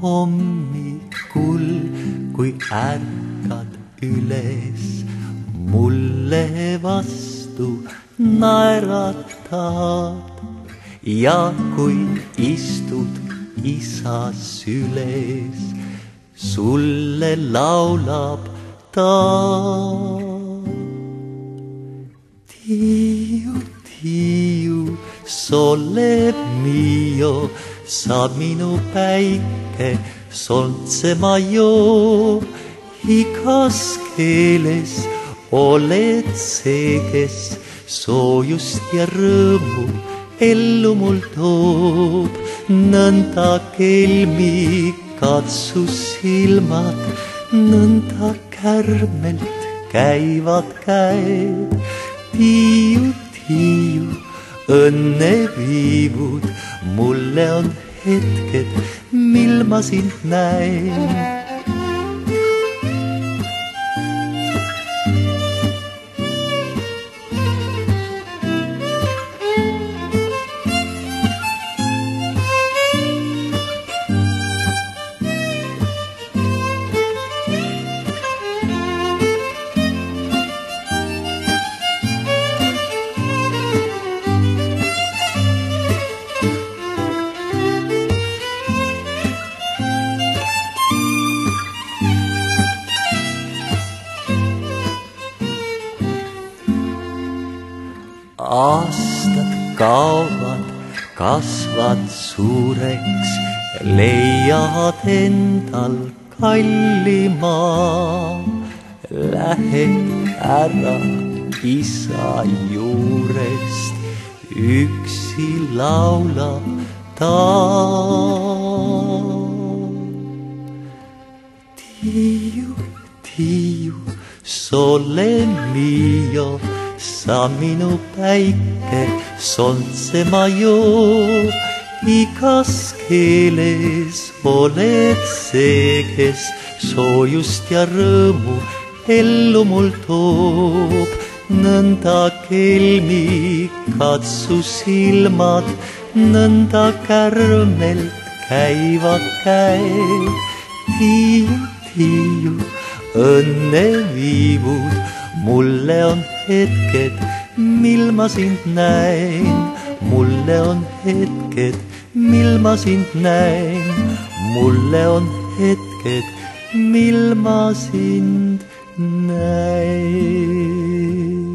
hommikul, kui ärkad üles, mulle vastu naeratad ja kui istud isa süles, sulle laulab ta. Tiu, tiu, sole mio, sa minu päike, soltsema joo. Igas keeles oled see, kes soojust ja rõõmu ellu mul toob. Nõnda kelmi katsu silmad, nõnda kärmelt käivad käed. Tiu, tiu, õnneviivud, mulle on hetked, mil ma sind näen. Aastad kaovad, kasvad suureks, leiad endal kallimaa. Lähe ära isa juurest, üksi laulab ta. Tiu, tiu, sole mio, sa minu päike, soltsema joo. Igas keeles oled see, kes soojust ja rõõmu ellu mul toob. Nõnda kelmi katsu silmad, nõnda kärmelt käivad käed. Tiu, tiu, õnneviivud, mulle on hetked, mil ma sind näen. Mulle on hetked, mil ma sind näen. Mulle on hetked, mil ma sind näen.